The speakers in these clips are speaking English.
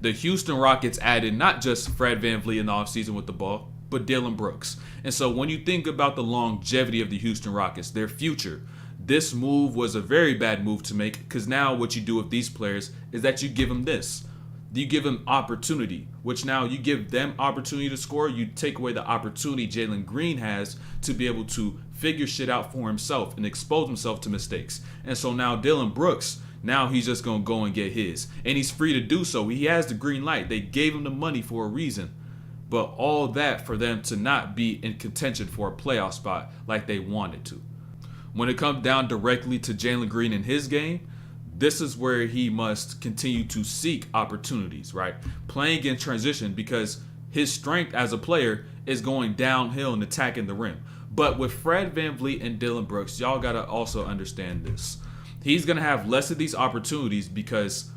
The Houston Rockets added not just Fred VanVleet in the offseason with the ball, but Dillon Brooks. And so when you think about the longevity of the Houston Rockets, their future, this move was a very bad move to make, because now what you do with these players is that you give them this. You give them opportunity, which now you give them opportunity to score. You take away the opportunity Jalen Green has to be able to figure shit out for himself and expose himself to mistakes. And so now Dillon Brooks, now he's just going to go and get his. And he's free to do so. He has the green light. They gave him the money for a reason. But all that for them to not be in contention for a playoff spot like they wanted to. When it comes down directly to Jalen Green in his game, this is where he must continue to seek opportunities, right? Playing in transition, because his strength as a player is going downhill and attacking the rim. But with Fred VanVleet and Dillon Brooks, y'all got to also understand this. He's going to have less of these opportunities because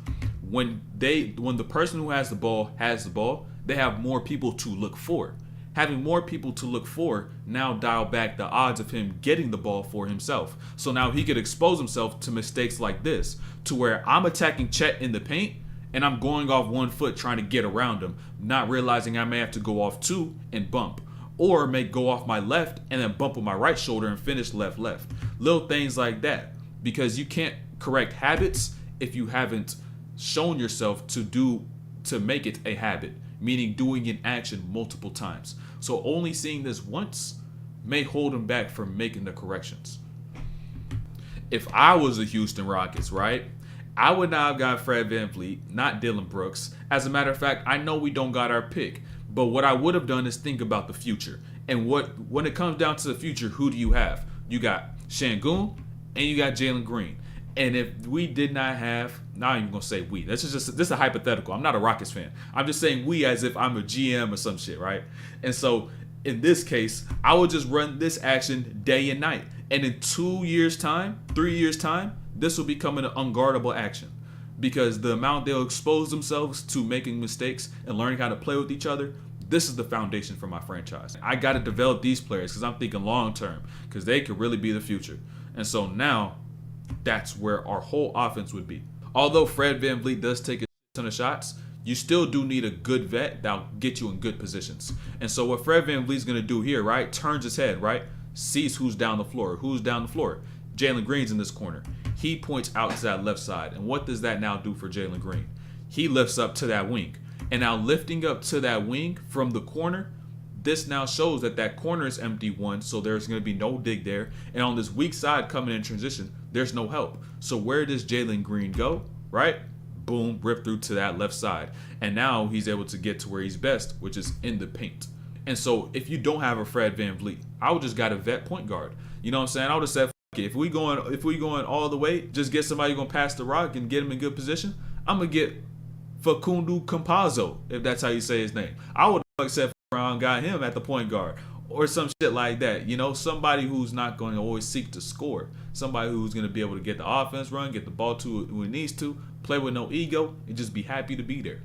when the person who has the ball, they have more people to look for. Having more people to look for now dial back the odds of him getting the ball for himself. So now he could expose himself to mistakes like this, to where I'm attacking Chet in the paint and I'm going off 1 foot trying to get around him, not realizing I may have to go off 2 and bump, or may go off my left and then bump with my right shoulder and finish left. Little things like that, because you can't correct habits if you haven't shown yourself to make it a habit, meaning doing an action multiple times. So only seeing this once may hold him back from making the corrections. If I was the Houston Rockets, right, I would not have got Fred VanVleet, not Dillon Brooks. As a matter of fact, I know we don't got our pick, but what I would have done is think about the future. And when it comes down to the future, who do you have? You got Şengün and you got Jalen Green. And if we did not have, not even gonna say we. This is a hypothetical. I'm not a Rockets fan. I'm just saying we as if I'm a GM or some shit, right? And so in this case, I would just run this action day and night. And in 2 years' time, 3 years' time, this will become an unguardable action. Because the amount they'll expose themselves to making mistakes and learning how to play with each other, this is the foundation for my franchise. I got to develop these players because I'm thinking long term, because they could really be the future. And so now, that's where our whole offense would be. Although Fred VanVleet does take a ton of shots, you still do need a good vet that'll get you in good positions. And so what Fred VanVleet's going to do here, right, turns his head, right, sees who's down the floor. Jalen Green's in this corner. He points out to that left side. And what does that now do for Jalen Green? He lifts up to that wing. And now lifting up to that wing from the corner, this now shows that corner is empty, one, so there's going to be no dig there. And on this weak side coming in transition, there's no help. So where does Jalen Green go, right? Boom, rip through to that left side. And now he's able to get to where he's best, which is in the paint. And so if you don't have a Fred VanVleet, I would just got a vet point guard. You know what I'm saying? I would have said, if we going all the way, just get somebody going to pass the rock and get him in good position. I'm going to get Facundo Campazzo, if that's how you say his name. I would have said around got him at the point guard or some shit like that. You know, somebody who's not going to always seek to score. Somebody who's going to be able to get the offense run, get the ball to who it needs to, play with no ego, and just be happy to be there.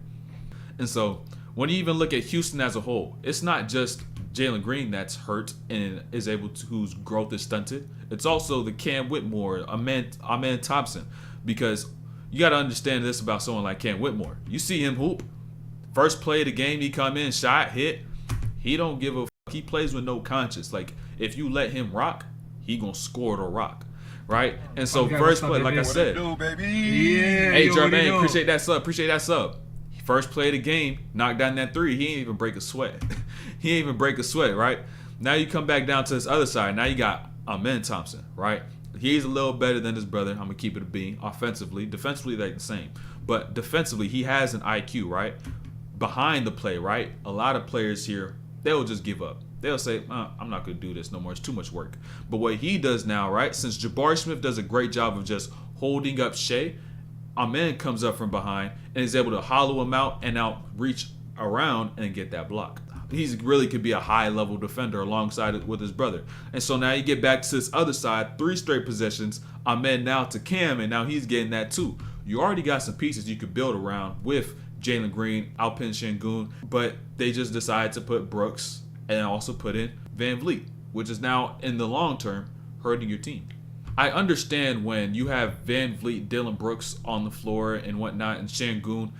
And so when you even look at Houston as a whole, it's not just Jalen Green that's hurt and is able to, whose growth is stunted. It's also the Cam Whitmore, Amen Thompson, because you got to understand this about someone like Cam Whitmore. You see him hoop. First play of the game, he come in, shot, hit. He don't give a fuck. He plays with no conscience. Like, if you let him rock, he gonna score it or rock, right? And so first play, like I said, hey Jermaine, appreciate that sub. First play of the game, knocked down that three. He ain't even break a sweat. Right? Now you come back down to this other side. Now you got Amen Thompson, right? He's a little better than his brother. I'm gonna keep it a B. Offensively, defensively they're the same, but defensively he has an IQ, right? Behind the play, right? A lot of players here, they'll just give up. They'll say, I'm not going to do this no more. It's too much work. But what he does now, right, since Jabari Smith does a great job of just holding up Shea, Amen comes up from behind and is able to hollow him out and now reach around and get that block. He really could be a high-level defender alongside it with his brother. And so now you get back to this other side, 3 straight possessions. Amen now to Cam, and now he's getting that too. You already got some pieces you could build around with Jalen Green, Alperen Şengün, but they just decided to put Brooks and also put in VanVleet, which is now in the long term hurting your team. I understand when you have VanVleet, Dillon Brooks on the floor and whatnot, and Şengün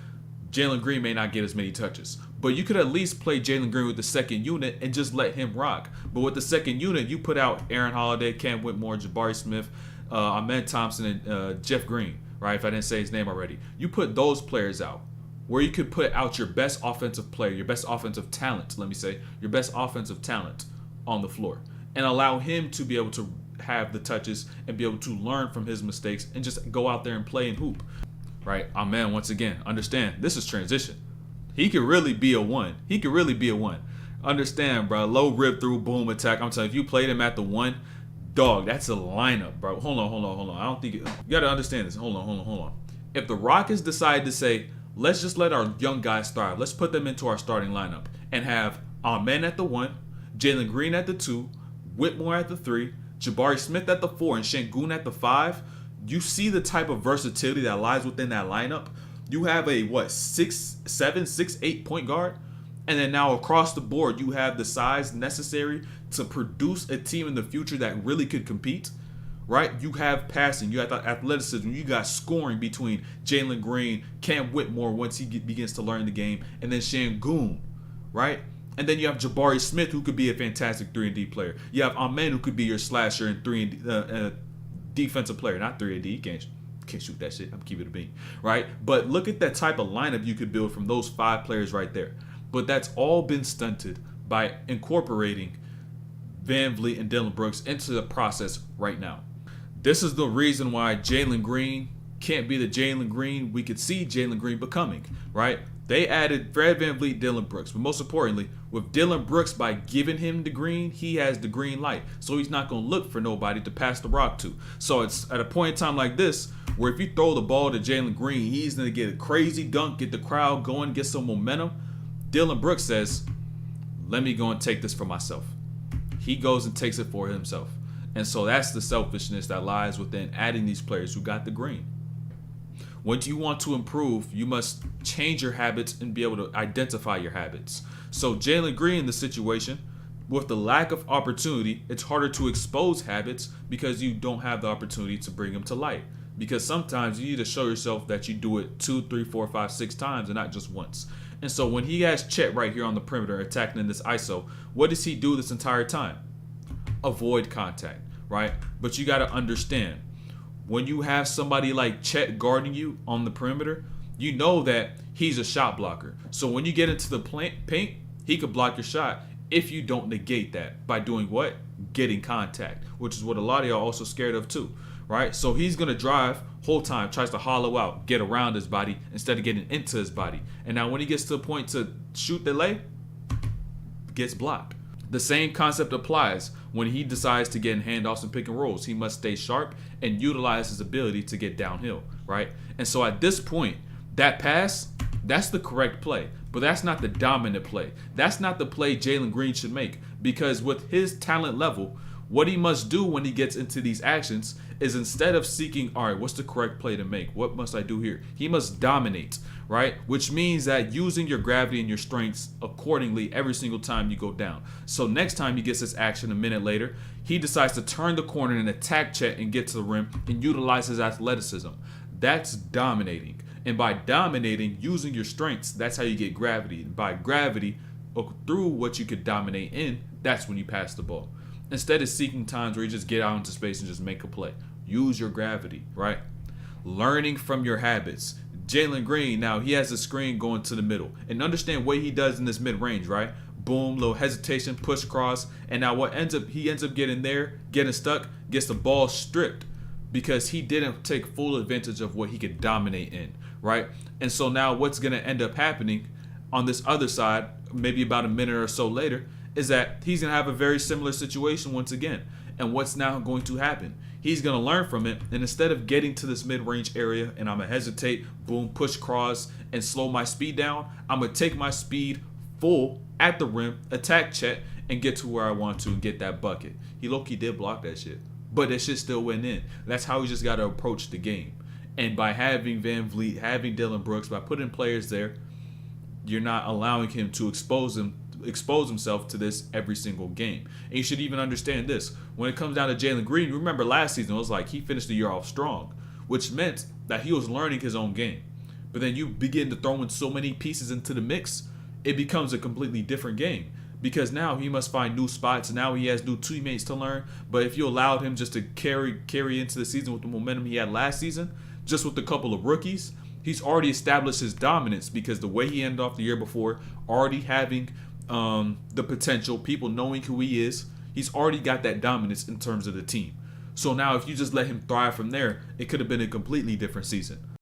Jalen Green may not get as many touches. But you could at least play Jalen Green with the second unit and just let him rock. But with the second unit, you put out Aaron Holiday, Cam Whitmore, Jabari Smith, Amen Thompson, and Jeff Green, right? If I didn't say his name already. You put those players out where you could put out your best offensive player, your best offensive talent, let me say, your best offensive talent on the floor and allow him to be able to have the touches and be able to learn from his mistakes and just go out there and play and hoop, right? Amen, once again, understand, this is transition. He could really be a one. He could really be a one. Understand, bro, low rip through, boom attack. I'm telling you, if you played him at the one, dog, that's a lineup, bro. Hold on. I don't think you got to understand this. Hold on. If the Rockets decide to say, let's just let our young guys thrive. Let's put them into our starting lineup and have Amen at the 1, Jalen Green at the 2, Whitmore at the 3, Jabari Smith at the 4, and Şengün at the 5. You see the type of versatility that lies within that lineup. You have a 6'7", 6'8" point guard, and then now across the board you have the size necessary to produce a team in the future that really could compete. Right? You have passing, you have athleticism, you got scoring between Jalen Green, Cam Whitmore once he begins to learn the game, and then Şengün, right? And then you have Jabari Smith, who could be a fantastic 3-and-D player. You have Amen, who could be your slasher and 3-and-D defensive player, not 3-and-D. He can't shoot that shit. I'm keeping it a bean, right? But look at that type of lineup you could build from those 5 players right there. But that's all been stunted by incorporating VanVleet and Dillon Brooks into the process right now. This is the reason why Jalen Green can't be the Jalen Green we could see Jalen Green becoming, right? They added Fred VanVleet, Dillon Brooks. But most importantly, with Dillon Brooks, by giving him the green, he has the green light. So he's not going to look for nobody to pass the rock to. So it's at a point in time like this where if you throw the ball to Jalen Green, he's going to get a crazy dunk, get the crowd going, get some momentum. Dillon Brooks says, let me go and take this for myself. He goes and takes it for himself. And so that's the selfishness that lies within adding these players who got the green. When you want to improve, you must change your habits and be able to identify your habits. So Jalen Green in the situation, with the lack of opportunity, it's harder to expose habits because you don't have the opportunity to bring them to light. Because sometimes you need to show yourself that you do it 2, 3, 4, 5, 6 times and not just once. And so when he has Chet right here on the perimeter attacking in this ISO, what does he do this entire time? Avoid contact, right? But you got to understand, when you have somebody like Chet guarding you on the perimeter, you know that he's a shot blocker. So when you get into the paint, he could block your shot if you don't negate that by doing what? Getting contact, which is what a lot of y'all also scared of too, right? So he's going to drive whole time, tries to hollow out, get around his body instead of getting into his body. And now when he gets to the point to shoot the lay, gets blocked. The same concept applies when he decides to get in handoffs and pick and rolls. He must stay sharp and utilize his ability to get downhill, right? And so at this point, that pass, that's the correct play. But that's not the dominant play. That's not the play Jalen Green should make. Because with his talent level, what he must do when he gets into these actions is instead of seeking, all right, what's the correct play to make? What must I do here? He must dominate, right? Which means that using your gravity and your strengths accordingly every single time you go down. So next time he gets this action a minute later, he decides to turn the corner and attack Chet and get to the rim and utilize his athleticism. That's dominating. And by dominating, using your strengths, that's how you get gravity. And by gravity, through what you could dominate in, that's when you pass the ball. Instead of seeking times where you just get out into space and just make a play. Use your gravity, right? Learning from your habits. Jalen Green, now he has a screen going to the middle. And understand what he does in this mid-range, right? Boom, little hesitation, push cross. And now he ends up getting there, getting stuck, gets the ball stripped because he didn't take full advantage of what he could dominate in, right? And so now what's going to end up happening on this other side, maybe about a minute or so later, is that he's going to have a very similar situation once again. And what's now going to happen? He's going to learn from it. And instead of getting to this mid-range area and I'm going to hesitate, boom, push cross, and slow my speed down, I'm going to take my speed full at the rim, attack Chet, and get to where I want to and get that bucket. He low-key did block that shit. But that shit still went in. That's how he just got to approach the game. And by having VanVleet, having Dillon Brooks, by putting players there, you're not allowing him to expose himself to this every single game. And you should even understand this. When it comes down to Jalen Green, remember last season, it was like he finished the year off strong, which meant that he was learning his own game. But then you begin to throw in so many pieces into the mix, it becomes a completely different game. Because now he must find new spots. Now he has new teammates to learn. But if you allowed him just to carry into the season with the momentum he had last season, just with a couple of rookies, he's already established his dominance because the way he ended off the year before, already having the potential, people knowing who he is, he's already got that dominance in terms of the team. So now if you just let him thrive from there, it could have been a completely different season.